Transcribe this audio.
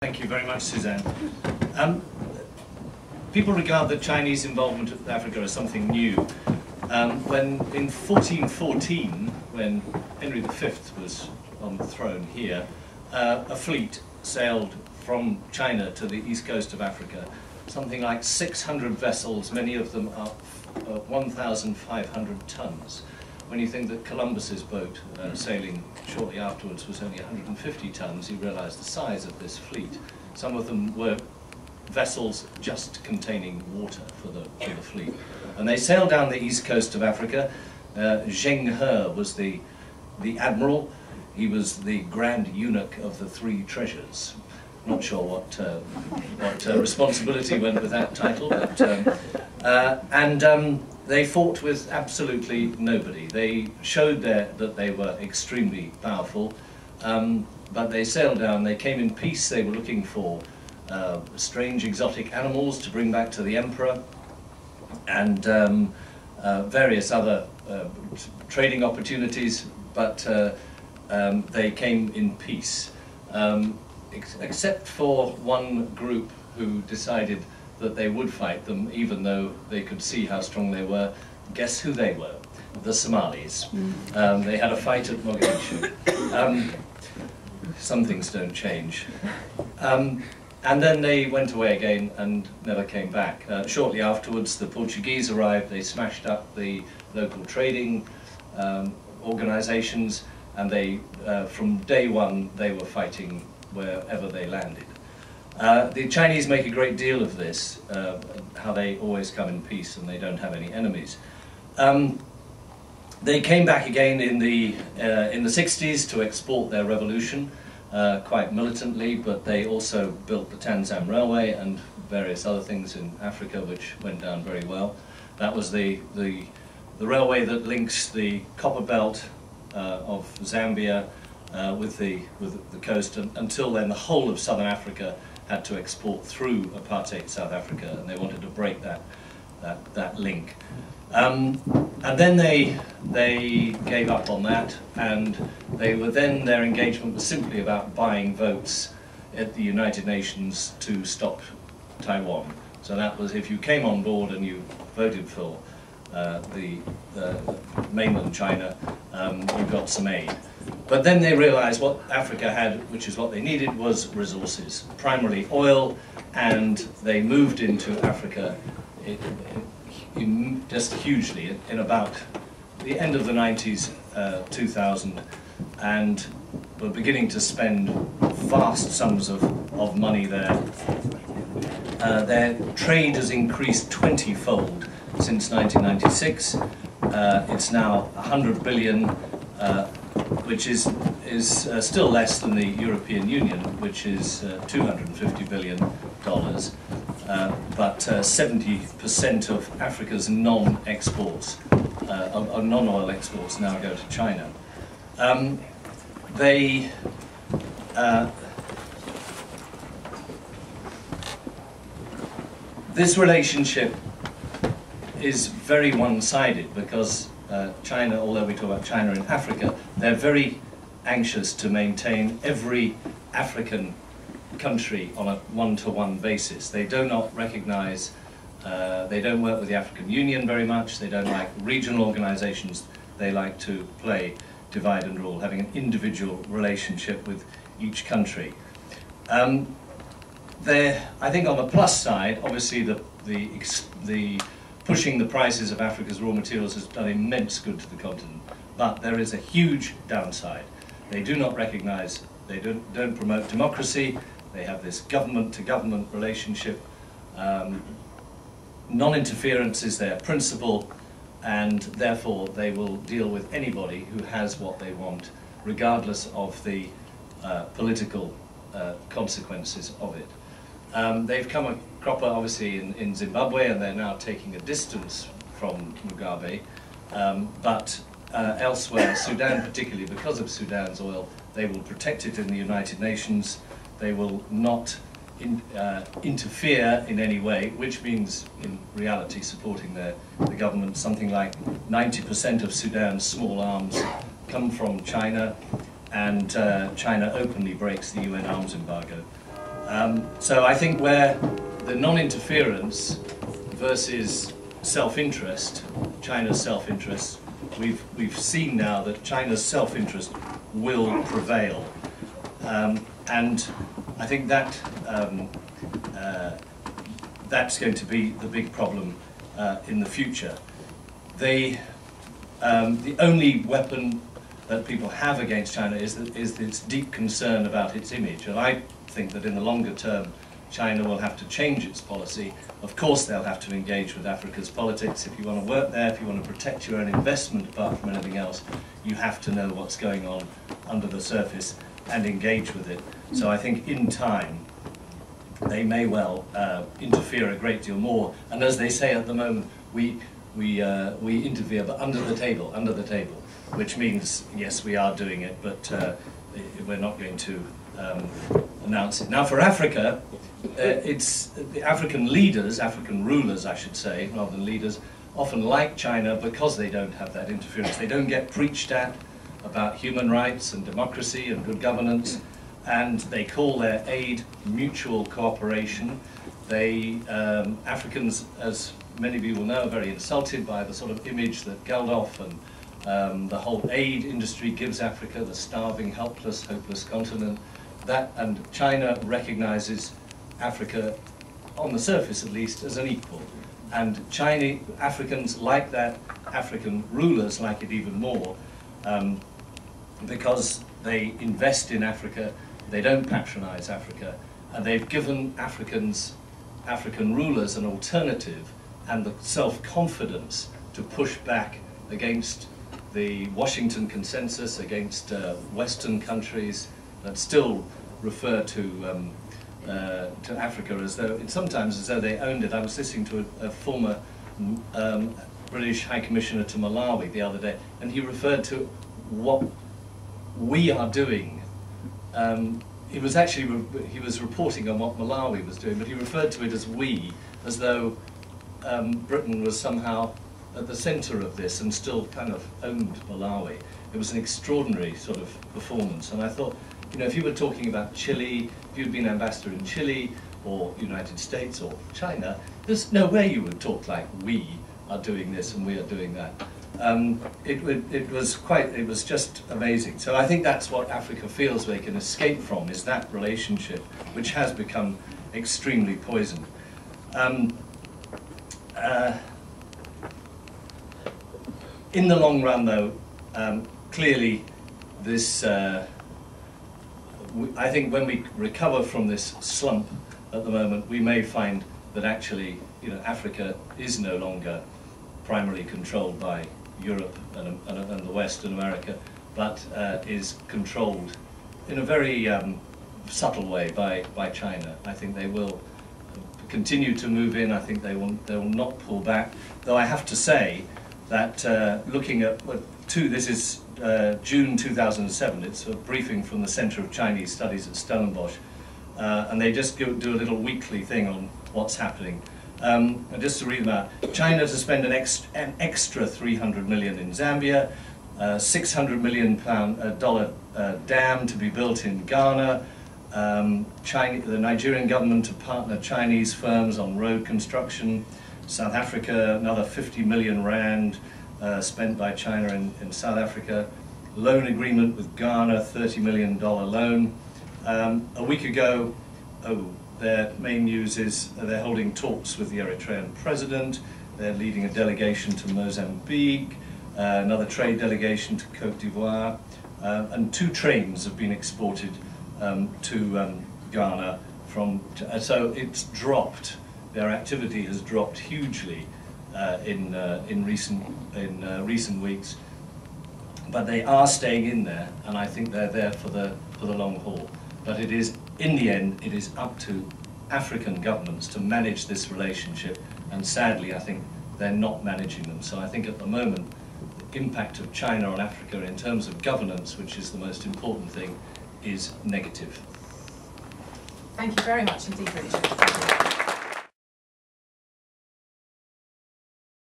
Thank you very much, Suzanne. People regard the Chinese involvement in Africa as something new. When in 1414, when Henry V was on the throne here, a fleet sailed from China to the east coast of Africa. Something like 600 vessels, many of them up 1,500 tons. When you think that Columbus's boat sailing shortly afterwards was only 150 tons, you realize the size of this fleet. Some of them were vessels just containing water for the fleet. And they sailed down the east coast of Africa. Zheng He was the admiral. He was the grand eunuch of the three treasures. Not sure what responsibility went with that title, but, they fought with absolutely nobody. They showed that they were extremely powerful, but they sailed down, they came in peace, they were looking for strange exotic animals to bring back to the emperor, and various other trading opportunities, but they came in peace. Except for one group who decided that they would fight them, even though they could see how strong they were. Guess who they were? The Somalis. They had a fight at Mogadishu. Some things don't change. And then they went away again and never came back. Shortly afterwards, the Portuguese arrived. They smashed up the local trading organizations, and they, from day one, they were fighting wherever they landed. The Chinese make a great deal of this, how they always come in peace and they don't have any enemies. They came back again in the 60s to export their revolution, quite militantly, but they also built the Tanzam Railway and various other things in Africa which went down very well. That was the railway that links the copper belt of Zambia with the coast, and until then the whole of southern Africa had to export through apartheid South Africa, and they wanted to break that link. And then they gave up on that, and their engagement was simply about buying votes at the United Nations to stop Taiwan. So that was, if you came on board and you voted for the mainland China, you got some aid. But then they realized what Africa had, which is what they needed, was resources, primarily oil, and they moved into Africa just hugely in about the end of the 90s, 2000, and were beginning to spend vast sums of money there. Their trade has increased 20-fold since 1996. It's now 100 billion, which is still less than the European Union, which is $250 billion. But 70% of Africa's non-exports, non-oil exports, now go to China. This relationship is very one-sided because China, although we talk about China in Africa, they're very anxious to maintain every African country on a one-to-one basis. They do not recognize, they don't work with the African Union very much, they don't like regional organizations, they like to play divide and rule, having an individual relationship with each country. I think on the plus side, obviously the pushing the prices of Africa's raw materials has done immense good to the continent, but there is a huge downside. They do not recognize, they don't promote democracy, they have this government-to-government relationship. Non-interference is their principle, and therefore they will deal with anybody who has what they want, regardless of the political consequences of it. They've come a cropper, obviously, in Zimbabwe, and they're now taking a distance from Mugabe. But elsewhere, Sudan particularly, because of Sudan's oil, they will protect it in the United Nations. They will not interfere in any way, which means, in reality, supporting the government. Something like 90% of Sudan's small arms come from China, and China openly breaks the UN arms embargo. So I think where the non-interference versus self-interest, China's self-interest, we've seen now that China's self-interest will prevail, and I think that that's going to be the big problem in the future. The only weapon that people have against China is its deep concern about its image, and I think that in the longer term China will have to change its policy. Of course they'll have to engage with Africa's politics. If you want to work there, if you want to protect your own investment apart from anything else, you have to know what's going on under the surface and engage with it. So I think in time they may well interfere a great deal more, and as they say at the moment, we interfere, but under the table, which means, yes, we are doing it, but we're not going to announce it. Now for Africa, it's the African leaders, African rulers I should say, rather than leaders, often like China because they don't have that interference. They don't get preached at about human rights and democracy and good governance, and they call their aid mutual cooperation. They, Africans, as many of you will know, are very insulted by the sort of image that Geldof and the whole aid industry gives Africa, the starving, helpless, hopeless continent. And China recognizes Africa, on the surface at least, as an equal. And Africans like that, African rulers like it even more, because they invest in Africa, they don't patronize Africa, and they've given African rulers an alternative and the self-confidence to push back against the Washington consensus, against Western countries that still refer to Africa as though, sometimes as though they owned it. I was listening to a former British High Commissioner to Malawi the other day, and he referred to what we are doing. He was reporting on what Malawi was doing, but he referred to it as we, as though Britain was somehow at the centre of this and still kind of owned Malawi. It was an extraordinary sort of performance, and I thought, you know, if you were talking about Chile, if you'd been ambassador in Chile or United States or China, there's no way you would talk like we are doing this and we are doing that. It was just amazing. So I think that's what Africa feels they can escape from, is that relationship, which has become extremely poisoned. In the long run, though, clearly this, I think when we recover from this slump at the moment, we may find that actually, you know, Africa is no longer primarily controlled by Europe and the West and America, but is controlled in a very subtle way by China. I think they will continue to move in. I think they will not pull back. Though I have to say that looking at this is June 2007. It's a briefing from the Center of Chinese Studies at Stellenbosch, and they just do a little weekly thing on what's happening. And just to read them out, China to spend an extra 300 million in Zambia, $600 million dam to be built in Ghana, the Nigerian government to partner Chinese firms on road construction, South Africa, another 50 million rand spent by China in South Africa, loan agreement with Ghana, $30 million loan. A week ago, their main news is they're holding talks with the Eritrean president, they're leading a delegation to Mozambique, another trade delegation to Cote d'Ivoire, and 2 trains have been exported to Ghana so it's dropped. Their activity has dropped hugely in recent weeks, but they are staying in there, and I think they're there for the long haul. But it is, in the end, it is up to African governments to manage this relationship, and sadly, I think they're not managing them. So I think at the moment, the impact of China on Africa in terms of governance, which is the most important thing, is negative. Thank you very much indeed, Richard.